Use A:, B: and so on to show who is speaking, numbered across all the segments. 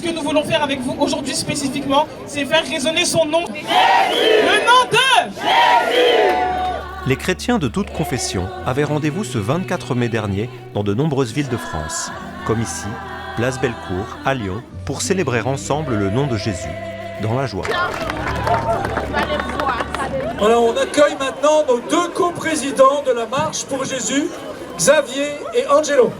A: que nous voulons faire avec vous aujourd'hui spécifiquement, c'est faire résonner son nom. Jésus ! Le nom de Jésus !
B: Les chrétiens de toute confession avaient rendez-vous ce 24 mai dernier dans de nombreuses villes de France, comme ici, place Bellecour, à Lyon, pour célébrer ensemble le nom de Jésus, dans la joie.
C: Alors on accueille maintenant nos deux coprésidents de la Marche pour Jésus, Xavier et Angelo.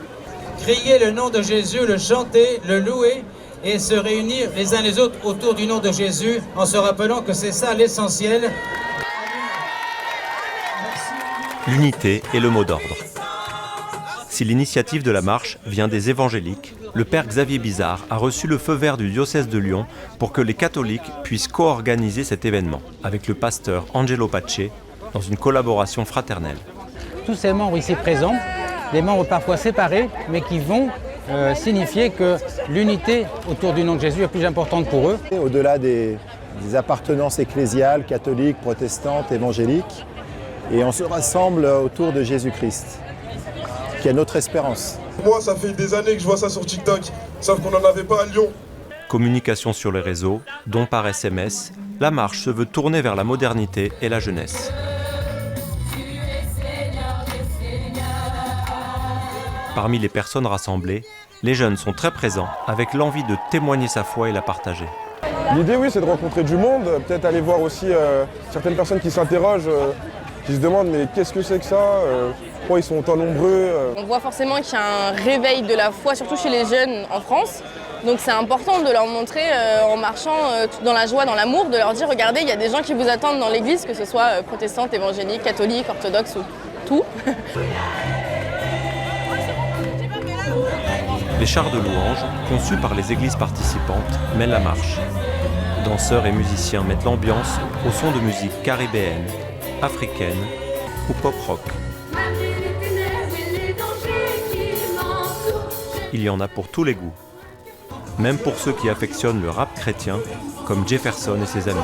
D: Crier le nom de Jésus, le chanter, le louer et se réunir les uns les autres autour du nom de Jésus en se rappelant que c'est ça l'essentiel.
B: L'unité est le mot d'ordre. Si l'initiative de la marche vient des évangéliques, le père Xavier Bizard a reçu le feu vert du diocèse de Lyon pour que les catholiques puissent co-organiser cet événement avec le pasteur Angelo Pace dans une collaboration fraternelle.
E: Tous ces membres ici présents, des membres parfois séparés, mais qui vont signifier que l'unité autour du nom de Jésus est plus importante pour eux.
F: Au-delà des appartenances ecclésiales, catholiques, protestantes, évangéliques, et on se rassemble autour de Jésus-Christ, qui est notre espérance.
G: Moi, ça fait des années que je vois ça sur TikTok, sauf qu'on n'en avait pas à Lyon.
B: Communication sur les réseaux, dons par SMS, la marche se veut tourner vers la modernité et la jeunesse. Parmi les personnes rassemblées, les jeunes sont très présents avec l'envie de témoigner sa foi et la partager.
H: L'idée, oui, c'est de rencontrer du monde, peut-être aller voir aussi certaines personnes qui s'interrogent, qui se demandent mais qu'est-ce que c'est que ça, pourquoi ils sont autant nombreux.
I: On voit forcément qu'il y a un réveil de la foi, surtout chez les jeunes en France. Donc c'est important de leur montrer en marchant dans la joie, dans l'amour, de leur dire regardez, il y a des gens qui vous attendent dans l'église, que ce soit protestante, évangélique, catholique, orthodoxe ou tout.
B: Les chars de louanges, conçus par les églises participantes, mènent la marche. Danseurs et musiciens mettent l'ambiance au son de musique caribéenne, africaine ou pop-rock. Il y en a pour tous les goûts, même pour ceux qui affectionnent le rap chrétien, comme Jefferson et ses amis.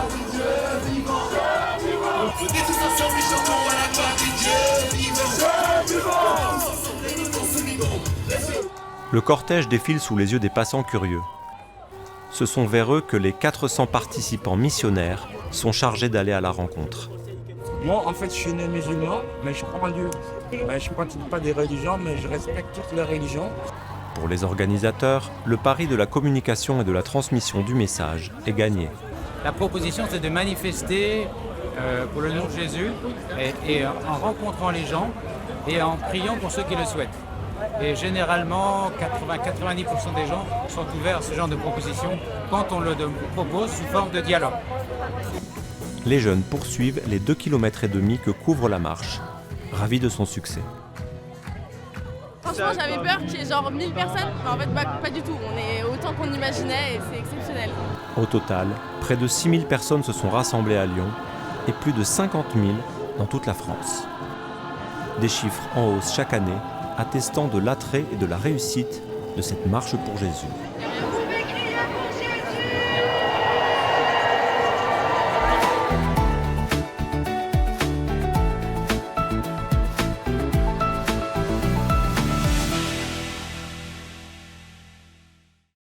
B: Le cortège défile sous les yeux des passants curieux. Ce sont vers eux que les 400 participants missionnaires sont chargés d'aller à la rencontre.
J: Moi, en fait, je suis né musulman, mais je crois en Dieu. Je ne pratique pas des religions, mais je respecte toutes les religions.
B: Pour les organisateurs, le pari de la communication et de la transmission du message est gagné.
E: La proposition, c'est de manifester pour le nom de Jésus et en rencontrant les gens et en priant pour ceux qui le souhaitent. Et généralement, 80-90% des gens sont ouverts à ce genre de proposition quand on le propose sous forme de dialogue.
B: Les jeunes poursuivent les 2,5 km que couvre la marche, ravis de son succès.
I: Franchement, j'avais peur qu'il y ait genre 1000 personnes, mais en fait pas du tout. On est autant qu'on imaginait et c'est exceptionnel.
B: Au total, près de 6000 personnes se sont rassemblées à Lyon et plus de 50 000 dans toute la France. Des chiffres en hausse chaque année, attestant de l'attrait et de la réussite de cette marche pour Jésus.